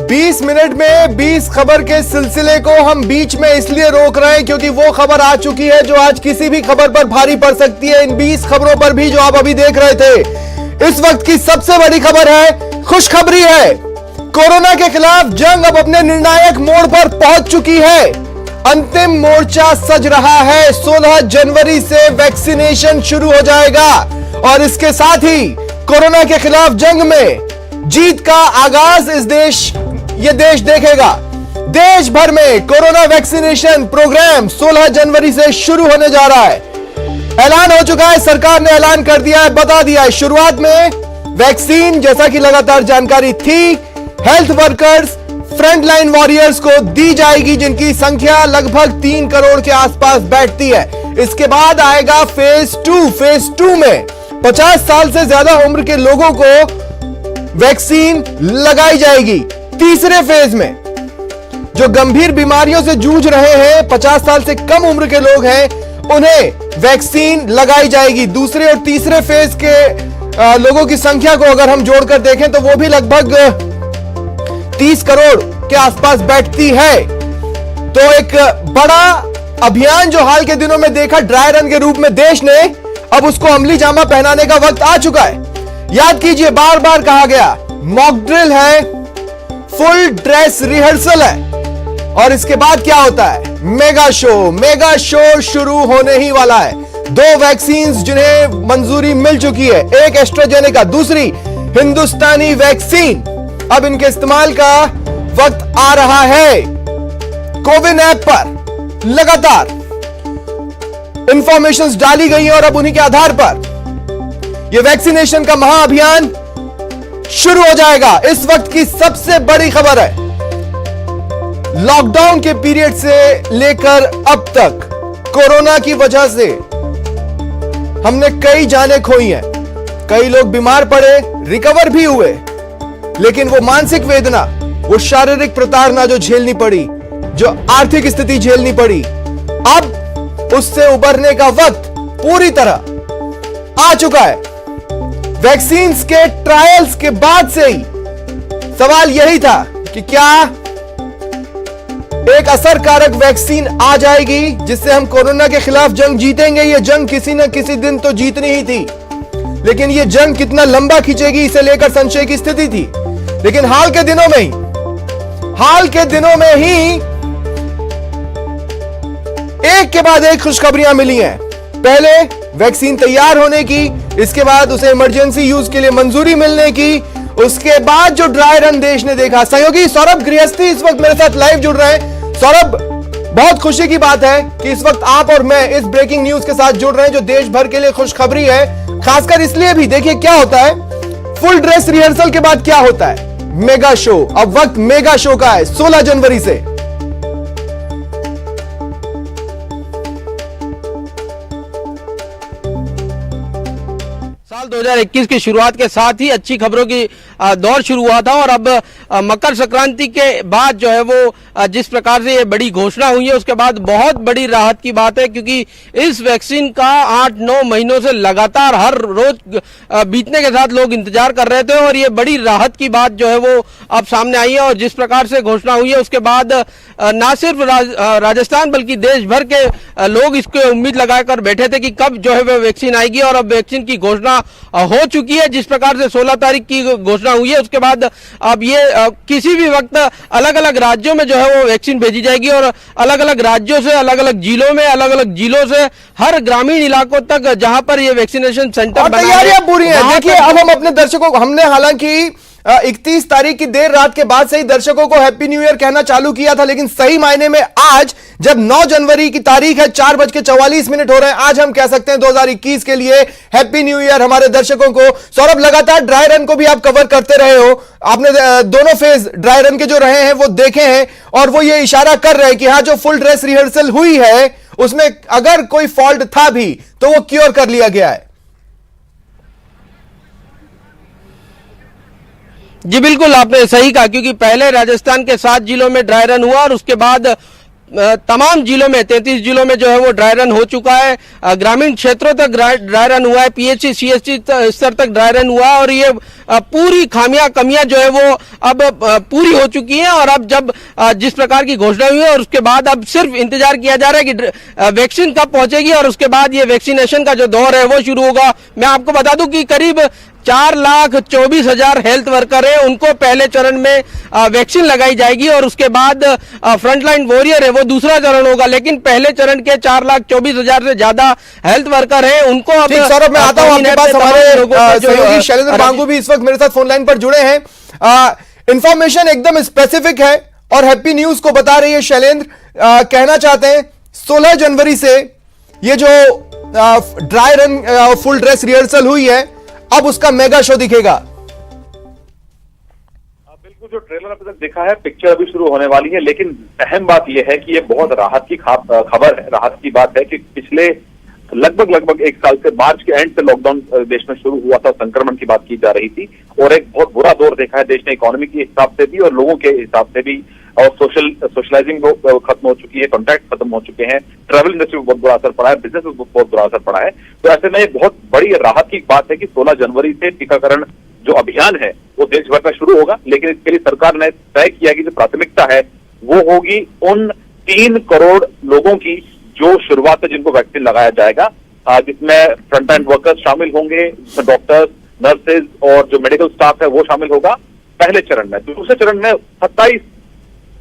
20 minute में 20 खबर के सिलसिले को हम बीच में इसलिए रोक रहे हैं क्योंकि वो खबर आ चुकी है जो आज किसी भी खबर पर भारी पड़ सकती है। इन 20 खबरों पर भी जो आप अभी देख रहे थे, इस वक्त की सबसे बड़ी खबर है, खुशखबरी है। कोरोना के खिलाफ जंग अब अपने निर्णायक मोड़ पर पहुंच चुकी है। अंतिम मोर्चा सज रहा है। 16 जनवरी से वैक्सीनेशन शुरू हो जाएगा और इसके साथ ही कोरोना के खिलाफ जंग में जीत का आगाज ये देश देखेगा। देश भर में कोरोना वैक्सीनेशन प्रोग्राम 16 जनवरी से शुरू होने जा रहा है। ऐलान हो चुका है, सरकार ने ऐलान कर दिया है, बता दिया है। शुरुआत में वैक्सीन, जैसा कि लगातार जानकारी थी, health workers, front line warriors को दी जाएगी, जिनकी संख्या लगभग 3 करोड़ के आसपास बैठती है। इसके बाद आएगा फेज 2। फेज 2 में 50 साल से ज्यादा उम्र के लोगों को वैक्सीन लगाई जाएगी। तीसरे फेज में जो गंभीर बीमारियों से जूझ रहे हैं, 50 साल से कम उम्र के लोग हैं, उन्हें वैक्सीन लगाई जाएगी। दूसरे और तीसरे फेज के लोगों की संख्या को अगर हम जोड़कर देखें तो वो भी लगभग 30 करोड़ के आसपास बैठती है। तो एक बड़ा अभियान जो हाल के दिनों में देखा ड्राई रन के रूप में देश ने, अब उसको अमली जामा पहनाने का वक्त आ चुका है। याद कीजिए, बार बार कहा गया, मॉक ड्रिल है, फुल ड्रेस रिहर्सल है और इसके बाद क्या होता है, मेगा शो शुरू होने ही वाला है। 2 वैक्सीन्स जिन्हें मंजूरी मिल चुकी है, एक एस्ट्राजेनेका, दूसरी हिंदुस्तानी वैक्सीन। अब इनके इस्तेमाल का वक्त आ रहा है। कोविन ऐप पर लगातार इंफॉर्मेशंस डाली गई हैं और अब उन्हीं के आधार पर यह वैक्सीनेशन का महाअभियान शुरू हो जाएगा। इस वक्त की सबसे बड़ी खबर है, लॉकडाउन के पीरियड से लेकर अब तक कोरोना की वजह से हमने कई जानें खोई हैं। कई लोग बीमार पड़े, रिकवर भी हुए, लेकिन वो मानसिक वेदना, वो शारीरिक प्रताड़ना जो झेलनी पड़ी, जो आर्थिक स्थिति झेलनी पड़ी, अब उससे उबरने का वक्त पूरी तरह आ चुका है। वैक्सीन्स के ट्रायल्स के बाद से ही सवाल यही था कि क्या एक असरकारक वैक्सीन आ जाएगी जिससे हम कोरोना के खिलाफ जंग जीतेंगे। ये जंग किसी न किसी दिन तो जीतनी ही थी, लेकिन ये जंग कितना लंबा खींचेगी इसे लेकर संशय की स्थिति थी। लेकिन हाल के दिनों में ही एक के बाद एक खुशखबरियां मिली हैं। पहले वैक्सीन तैयार होने की, इसके बाद उसे इमरजेंसी यूज के लिए मंजूरी मिलने की, उसके बाद जो ड्राई रन देश ने देखा। सहयोगी सौरभ गृहस्थी इस वक्त मेरे साथ लाइव जुड़ रहे हैं। सौरभ, बहुत खुशी की बात है कि इस वक्त आप और मैं इस ब्रेकिंग न्यूज के साथ जुड़ रहे हैं जो देश भर के लिए खुशखबरी है। खासकर इसलिए भी, देखिए क्या होता है, फुल ड्रेस रिहर्सल के बाद क्या होता है, मेगा शो। अब वक्त मेगा शो का है 16 जनवरी से। साल 2021 की शुरुआत के साथ ही अच्छी खबरों की दौर शुरू हुआ था और अब मकर संक्रांति के बाद जो है वो जिस प्रकार से ये बड़ी घोषणा हुई है, उसके बाद बहुत बड़ी राहत की बात है, क्योंकि इस वैक्सीन का 8-9 महीनों से लगातार हर रोज बीतने के साथ लोग इंतजार कर रहे थे और ये बड़ी राहत की बात जो है वो अब सामने आई है। और जिस प्रकार से घोषणा हुई है उसके बाद न सिर्फ राजस्थान बल्कि देश भर के लोग इसको उम्मीद लगाकर बैठे थे कि कब जो है वो वैक्सीन आएगी और अब वैक्सीन की घोषणा हो चुकी है। जिस प्रकार से 16 तारीख की घोषणा हुई है, उसके बाद अब ये किसी भी वक्त अलग अलग राज्यों में जो है वो वैक्सीन भेजी जाएगी और अलग अलग राज्यों से, अलग अलग जिलों से हर ग्रामीण इलाकों तक जहां पर ये वैक्सीनेशन सेंटर तैयारियां पूरी हैं। देखिए, अब हम अपने दर्शकों को, हमने हालांकि 31 तारीख की देर रात के बाद से ही दर्शकों को हैप्पी न्यू ईयर कहना चालू किया था, लेकिन सही मायने में आज जब 9 जनवरी की तारीख है, 4:44 हो रहे हैं, आज हम कह सकते हैं 2021 के लिए हैप्पी न्यू ईयर हमारे दर्शकों को। सौरभ, लगातार ड्राई रन को भी आप कवर करते रहे हो, आपने दोनों फेज ड्राई रन के जो रहे हैं वो देखे हैं और वो ये इशारा कर रहे हैं कि हाँ, जो फुल ड्रेस रिहर्सल हुई है उसमें अगर कोई फॉल्ट था भी तो वो क्योर कर लिया गया है। जी बिल्कुल, आपने सही कहा, क्योंकि पहले राजस्थान के 7 जिलों में ड्राई रन हुआ और उसके बाद तमाम जिलों में 33 जिलों में जो है वो ड्राई रन हो चुका है। ग्रामीण क्षेत्रों तक ड्राई रन हुआ है, पीएचसी सीएचसी स्तर तक ड्राई रन हुआ और ये पूरी कमियां जो है वो अब पूरी हो चुकी हैं और अब जब जिस प्रकार की घोषणा हुई है और उसके बाद अब सिर्फ इंतजार किया जा रहा है कि वैक्सीन कब पहुंचेगी और उसके बाद ये वैक्सीनेशन का जो दौर है वो शुरू होगा। मैं आपको बता दूं कि करीब 4,24,000 हेल्थ वर्कर है, उनको पहले चरण में वैक्सीन लगाई जाएगी और उसके बाद फ्रंटलाइन वॉरियर है वो दूसरा चरण होगा। लेकिन पहले चरण के 4,24,000 से ज्यादा हेल्थ वर्कर है, उनको अब सौरभ मैं आता हूं आपके पास। हमारे सहयोगी शैलेंद्र मांगू भी इस वक्त मेरे साथ फोन लाइन पर जुड़े हैं। इंफॉर्मेशन एकदम स्पेसिफिक है और हैप्पी न्यूज को बता रही है। शैलेंद्र कहना चाहते हैं 16 जनवरी से ये जो dry run full dress rehearsal हुई है अब उसका मेगा शो दिखेगा। बिल्कुल, जो ट्रेलर अभी तक दिखा है, पिक्चर अभी शुरू होने वाली है, लेकिन अहम बात यह है कि ये बहुत राहत की खबर है। राहत की बात है कि पिछले लगभग 1 साल से मार्च के एंड से लॉकडाउन देश में शुरू हुआ था, संक्रमण की बात की जा रही थी और एक बहुत बुरा दौर देखा है देश ने, इकोनॉमी के हिसाब से भी और लोगों के हिसाब से भी, और सोशलाइजिंग खत्म हो चुकी है, कॉन्टैक्ट खत्म हो चुके हैं, ट्रैवल इंडस्ट्री पर बहुत बुरा असर पड़ा है, बिजनेस पर बहुत बुरा असर पड़ा है। तो ऐसे में बहुत बड़ी राहत की बात है कि 16 जनवरी से टीकाकरण जो अभियान है वो देश भर में शुरू होगा। लेकिन इसके लिए सरकार ने तय किया कि जो प्राथमिकता है वो होगी उन 3 करोड़ लोगों की जो शुरुआत में जिनको वैक्सीन लगाया जाएगा, जिसमें फ्रंटलाइन वर्कर्स शामिल होंगे, जिसमें डॉक्टर्स, नर्सेज और जो मेडिकल स्टाफ है वो शामिल होगा पहले चरण में। दूसरे चरण में 27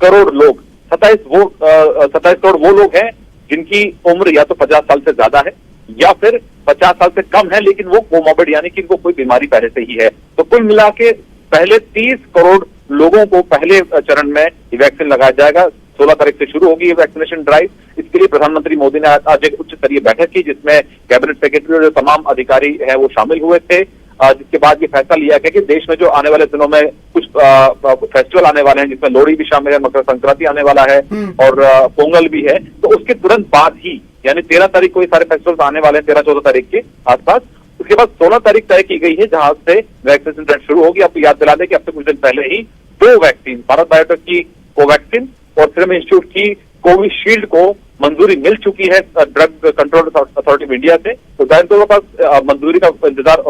करोड़ लोग, 27 करोड़ वो लोग हैं जिनकी उम्र या तो 50 साल से ज्यादा है या फिर 50 साल से कम है, लेकिन वो कोमोर्बिड यानी कि इनको कोई बीमारी पहले से ही है। तो कुल मिला के पहले 30 करोड़ लोगों को पहले चरण में वैक्सीन लगाया जाएगा। 16 तारीख से शुरू होगी ये वैक्सीनेशन ड्राइव। इसके लिए प्रधानमंत्री मोदी ने आज एक उच्च स्तरीय बैठक की जिसमें कैबिनेट सेक्रेटरी और जो तमाम अधिकारी हैं वो शामिल हुए थे, जिसके बाद ये फैसला लिया गया कि देश में जो आने वाले दिनों में कुछ फेस्टिवल आने वाले हैं, जिसमें लोहड़ी भी शामिल है, मकर संक्रांति आने वाला है और पोंगल भी है, तो उसके तुरंत बाद ही यानी 13 तारीख को ये सारे फेस्टिवल्स आने वाले हैं, 13-14 तारीख के आसपास। उसके बाद 16 तारीख तय की गई है जहां से वैक्सीनेशन ड्राइव शुरू होगी। आपको याद दिला दें कि अब से कुछ दिन पहले ही 2 वैक्सीन, भारत बायोटेक की कोवैक्सीन और सीरम इंस्टीट्यूट की कोविशील्ड को मंजूरी मिल चुकी है drug control authority of India से। तो जाहिर तौर पर मंजूरी का इंतजार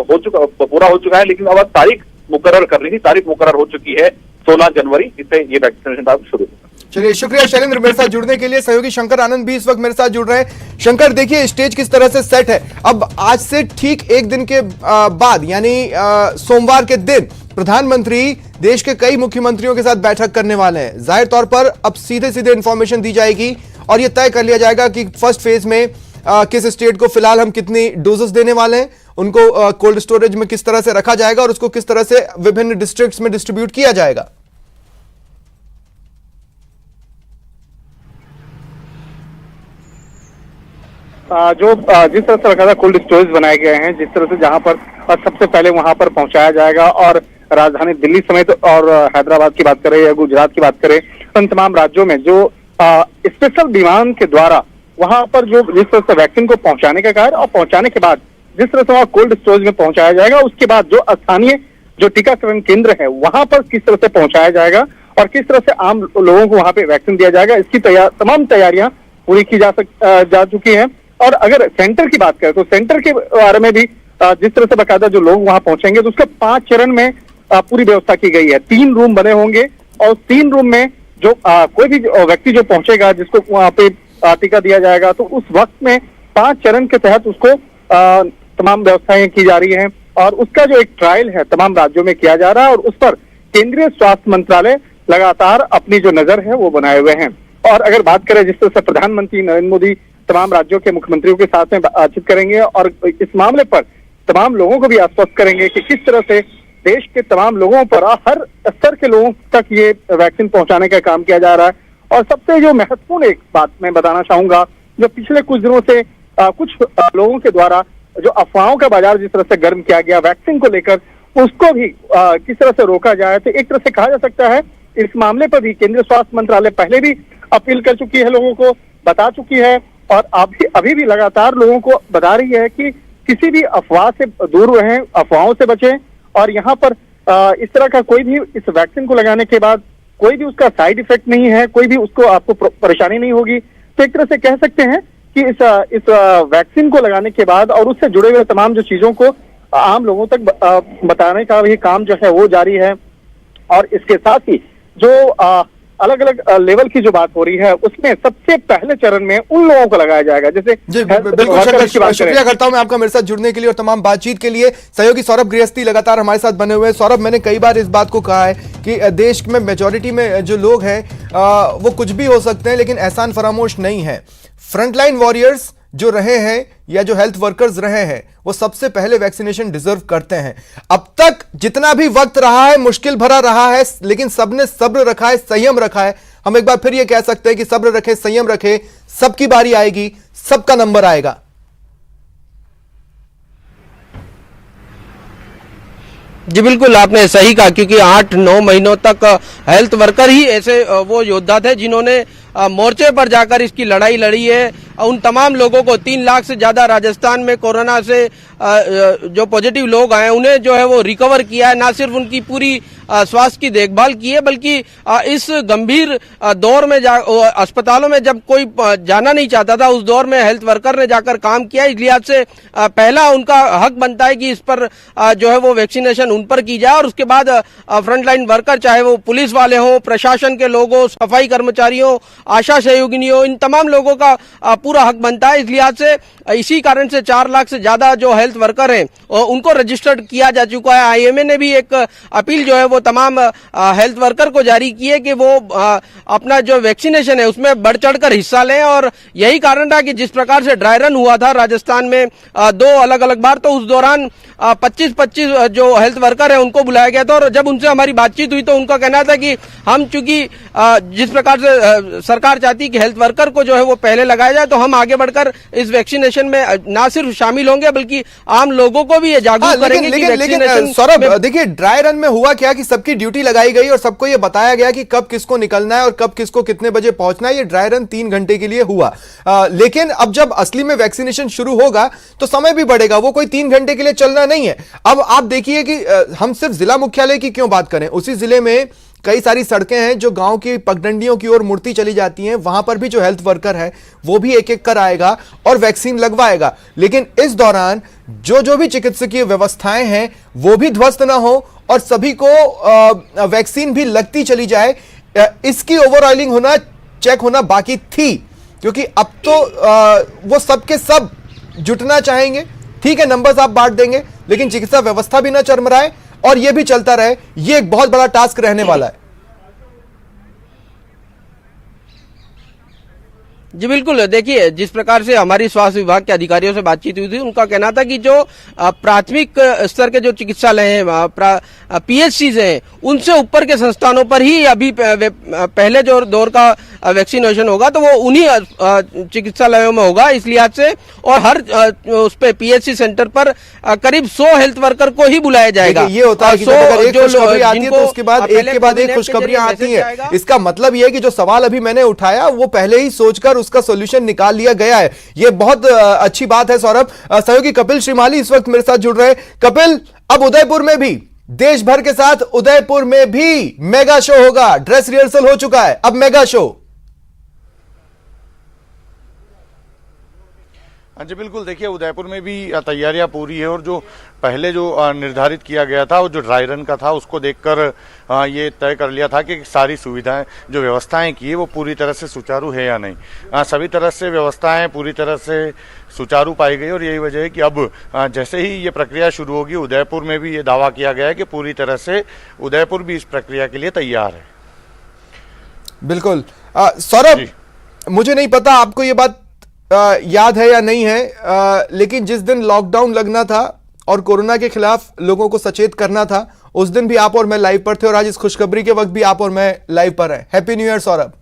पूरा हो चुका है, लेकिन अब तारीख मुकर्रर करनी थी, तारीख मुकर्रर हो चुकी है 16 जनवरी, जिससे ये वैक्सीनेशन ड्राइव शुरू होगा। चलिए, शुक्रिया शैलेंद्र मेरे साथ जुड़ने के लिए। सहयोगी शंकर आनंद भी इस वक्त मेरे साथ जुड़ रहे हैं। शंकर, देखिए स्टेज किस तरह से सेट है। अब आज से ठीक एक दिन के बाद यानी सोमवार के दिन प्रधानमंत्री देश के कई मुख्यमंत्रियों के साथ बैठक करने वाले हैं। जाहिर तौर पर अब सीधे सीधे इंफॉर्मेशन दी जाएगी और यह तय कर लिया जाएगा कि फर्स्ट फेज में किस स्टेट को फिलहाल हम कितनी डोजेस देने वाले हैं, उनको कोल्ड स्टोरेज में किस तरह से रखा जाएगा और उसको किस तरह से विभिन्न डिस्ट्रिक्ट्स में डिस्ट्रीब्यूट किया जाएगा। जिस तरह से लगातार कोल्ड स्टोरेज बनाए गए हैं, जिस तरह से जहां पर सबसे पहले वहां पर पहुंचाया जाएगा और राजधानी दिल्ली समेत और हैदराबाद की बात करें या गुजरात की बात करें, उन तमाम राज्यों में जो स्पेशल विमान के द्वारा वहां पर जो जिस तरह से वैक्सीन को पहुंचाने का कार्य और पहुंचाने के बाद जिस तरह से वहां कोल्ड स्टोरेज में पहुंचाया जाएगा, उसके बाद जो स्थानीय जो टीकाकरण केंद्र है वहां पर किस तरह से पहुंचाया जाएगा और किस तरह से आम लोगों को वहां पे वैक्सीन दिया जाएगा, इसकी तमाम तैयारियां पूरी की जा चुकी हैं। और अगर सेंटर की बात करें तो सेंटर के बारे में भी जिस तरह से बकायदा जो लोग वहां पहुंचेंगे तो उसके 5 चरण में पूरी व्यवस्था की गई है। 3 रूम बने होंगे और 3 रूम में जो कोई भी व्यक्ति जो पहुंचेगा जिसको वहां पे टीका दिया जाएगा तो उस वक्त में 5 चरण के तहत उसको तमाम व्यवस्थाएं की जा रही हैं और उसका जो एक ट्रायल है तमाम राज्यों में किया जा रहा है और उस पर केंद्रीय स्वास्थ्य मंत्रालय लगातार अपनी जो नजर है वो बनाए हुए हैं। और अगर बात करें जिस तरह से प्रधानमंत्री नरेंद्र मोदी तमाम राज्यों के मुख्यमंत्रियों के साथ में बातचीत करेंगे और इस मामले पर तमाम लोगों को भी आश्वस्त करेंगे कि किस तरह से देश के तमाम लोगों पर हर स्तर के लोगों तक ये वैक्सीन पहुंचाने का काम किया जा रहा है। और सबसे जो महत्वपूर्ण एक बात मैं बताना चाहूंगा, जो पिछले कुछ दिनों से कुछ लोगों के द्वारा जो अफवाहों का बाजार जिस तरह से गर्म किया गया वैक्सीन को लेकर, उसको भी किस तरह से रोका जाए। तो एक तरह से कहा जा सकता है इस मामले पर भी केंद्रीय स्वास्थ्य मंत्रालय पहले भी अपील कर चुकी है, लोगों को बता चुकी है और अभी भी लगातार लोगों को बता रही है कि किसी भी अफवाह से दूर रहें, अफवाहों से बचें और यहाँ पर इस तरह का कोई भी इस वैक्सीन को लगाने के बाद कोई भी उसका साइड इफेक्ट नहीं है, कोई भी उसको आपको परेशानी नहीं होगी। तो एक तरह से कह सकते हैं कि इस वैक्सीन को लगाने के बाद और उससे जुड़े हुए तमाम जो चीजों को आम लोगों तक बताने का भी काम जो है वो जारी है। और इसके साथ ही जो अलग अलग लेवल की जो बात हो रही है उसमें सबसे पहले चरण में उन लोगों को लगाया जाएगा जैसे जी बिल्कुल शुक्रिया करता हूं मैं आपका मेरे साथ जुड़ने के लिए और तमाम बातचीत के लिए। सहयोगी सौरभ गृहस्थी लगातार हमारे साथ बने हुए हैं। सौरभ, मैंने कई बार इस बात को कहा है कि देश में मेजॉरिटी में जो लोग हैं वो कुछ भी हो सकते हैं, लेकिन एहसान फरामोश नहीं है। फ्रंटलाइन वॉरियर्स जो रहे हैं या जो हेल्थ वर्कर्स रहे हैं वो सबसे पहले वैक्सीनेशन डिजर्व करते हैं। अब तक जितना भी वक्त रहा है मुश्किल भरा रहा है, लेकिन सबने सब्र रखा है, संयम रखा है। हम एक बार फिर ये कह सकते हैं कि सब्र रखे, संयम रखे, सबकी बारी आएगी, सबका नंबर आएगा। जी बिल्कुल, आपने सही कहा, क्योंकि 8-9 महीनों तक हेल्थ वर्कर ही ऐसे वो योद्धा थे जिन्होंने मोर्चे पर जाकर इसकी लड़ाई लड़ी है। उन तमाम लोगों को 3 लाख से ज्यादा राजस्थान में कोरोना से जो पॉजिटिव लोग आए उन्हें जो है वो रिकवर किया है। ना सिर्फ उनकी पूरी स्वास्थ्य की देखभाल की है, बल्कि इस गंभीर दौर में अस्पतालों में जब कोई जाना नहीं चाहता था उस दौर में हेल्थ वर्कर ने जाकर काम किया। इस लिहाज से पहला उनका हक बनता है कि इस पर जो है वो वैक्सीनेशन उन पर की जाए, और उसके बाद फ्रंटलाइन वर्कर चाहे वो पुलिस वाले हों, प्रशासन के लोग हों, सफाई कर्मचारी हों, आशा सहयोगिनी हो, इन तमाम लोगों का पूरा हक बनता है। इस लिहाज से इसी कारण से 4 लाख से ज्यादा जो हेल्थ वर्कर हैं उनको रजिस्टर्ड किया जा चुका है। आईएमए ने भी एक अपील जो है वो तमाम हेल्थ वर्कर को जारी की है कि वो अपना जो वैक्सीनेशन है उसमें बढ़ चढ़कर हिस्सा लें, और यही कारण था कि जिस प्रकार से ड्राई रन हुआ था राजस्थान में 2 अलग अलग बार, तो उस दौरान 25-25 जो हेल्थ वर्कर है उनको बुलाया गया था। और जब उनसे हमारी बातचीत हुई तो उनका कहना था कि हम चूंकि जिस प्रकार से सरकार चाहती है कि हेल्थ वर्कर को जो है वो पहले लगाया जाए, तो हम आगे बढ़कर इस वैक्सीनेशन में ना सिर्फ शामिल होंगे बल्कि आम लोगों को भी ये जागरूक करेंगे। लेकिन सौरभ देखिए, ड्राई रन में हुआ क्या कि सबकी ड्यूटी लगाई गई और सबको ये बताया गया कि कब किसको निकलना है और कब किसको कितने बजे पहुंचना है। ये ड्राई रन 3 घंटे के लिए हुआ, लेकिन अब जब असली में वैक्सीनेशन शुरू होगा तो समय भी बढ़ेगा, वो कोई 3 घंटे के लिए चलना नहीं है। अब आप देखिए कि हम सिर्फ जिला मुख्यालय की क्यों बात करें, उसी जिले में कई सारी सड़कें हैं जो गांव की पगडंडियों की ओर मुड़ती चली जाती हैं, वहां पर भी जो हेल्थ वर्कर है वो भी एक एक कर आएगा और वैक्सीन लगवाएगा। लेकिन इस दौरान जो भी चिकित्सकीय व्यवस्थाएं हैं वो भी ध्वस्त ना हो और सभी को वैक्सीन भी लगती चली जाए, इसकी ओवरऑलिंग होना, चेक होना बाकी थी, क्योंकि अब तो वो सबके सब जुटना चाहेंगे। ठीक है, नंबर्स आप बांट देंगे, लेकिन चिकित्सा व्यवस्था भी ना चरमराए और यह भी चलता रहे, यह एक बहुत बड़ा टास्क रहने वाला है। जी बिल्कुल, देखिए जिस प्रकार से हमारी स्वास्थ्य विभाग के अधिकारियों से बातचीत हुई थी, उनका कहना था कि जो प्राथमिक स्तर के जो चिकित्सालय हैं, पीएचसीज हैं, उनसे ऊपर के संस्थानों पर ही अभी पहले जो दौर का वैक्सीनेशन होगा तो वो उन्हीं चिकित्सालयों में होगा। इस लिहाज से और हर उस पे पीएचसी सेंटर पर करीब 100 हेल्थ वर्कर को ही बुलाया जाएगा। ये होता है कि जब अगर एक खुशखबरी आती है तो उसके बाद एक के बाद एक खुशखबरियां आती हैं। इसका मतलब ये है कि जो सवाल अभी मैंने उठाया वो पहले ही सोचकर उसका सॉल्यूशन निकाल लिया गया है। ये बहुत अच्छी बात है। सौरभ, सहयोगी कपिल श्रीमाली इस वक्त मेरे साथ जुड़ रहे हैं। कपिल, अब उदयपुर में भी, देश भर के साथ उदयपुर में भी मेगा शो होगा। ड्रेस रिहर्सल हो चुका है, अब मेगा शो। हाँ जी बिल्कुल, देखिए उदयपुर में भी तैयारियां पूरी है और जो पहले जो निर्धारित किया गया था वो जो ड्राई रन का था उसको देखकर ये तय कर लिया था कि सारी सुविधाएं जो व्यवस्थाएं की है वो पूरी तरह से सुचारू है या नहीं। सभी तरह से व्यवस्थाएं पूरी तरह से सुचारू पाई गई और यही वजह है कि अब जैसे ही ये प्रक्रिया शुरू होगी उदयपुर में भी ये दावा किया गया है कि पूरी तरह से उदयपुर भी इस प्रक्रिया के लिए तैयार है। बिल्कुल। सौरभ, मुझे नहीं पता आपको ये बात याद है या नहीं है, लेकिन जिस दिन लॉकडाउन लगना था और कोरोना के खिलाफ लोगों को सचेत करना था, उस दिन भी आप और मैं लाइव पर थे और आज इस खुशखबरी के वक्त भी आप और मैं लाइव पर हैं। Happy new year Saurabh.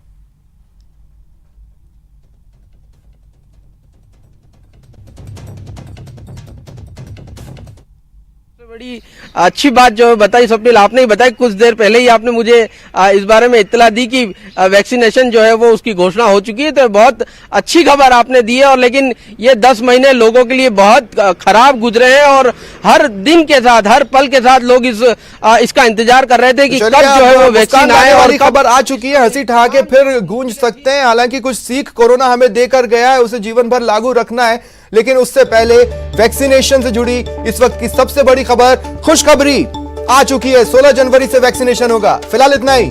बड़ी अच्छी बात जो बताई स्वप्निल, आपने ही बताई, कुछ देर पहले ही आपने मुझे इस बारे में इत्तला दी कि वैक्सीनेशन जो है वो उसकी घोषणा हो चुकी है, तो बहुत अच्छी खबर आपने दी है। और लेकिन ये 10 महीने लोगों के लिए बहुत खराब गुजरे हैं और हर दिन के साथ, हर पल के साथ लोग इसका इंतजार कर रहे थे कि कब जो है वो वैक्सीन आए। और खबर आ चुकी है, हंसी ठहाके फिर गूंज सकते हैं। हालांकि कुछ सीख कोरोना हमें देकर गया है, उसे जीवन भर लागू रखना है। लेकिन उससे पहले वैक्सीनेशन से जुड़ी इस वक्त की सबसे बड़ी खबर, खुशखबरी आ चुकी है। 16 जनवरी से वैक्सीनेशन होगा। फिलहाल इतना ही।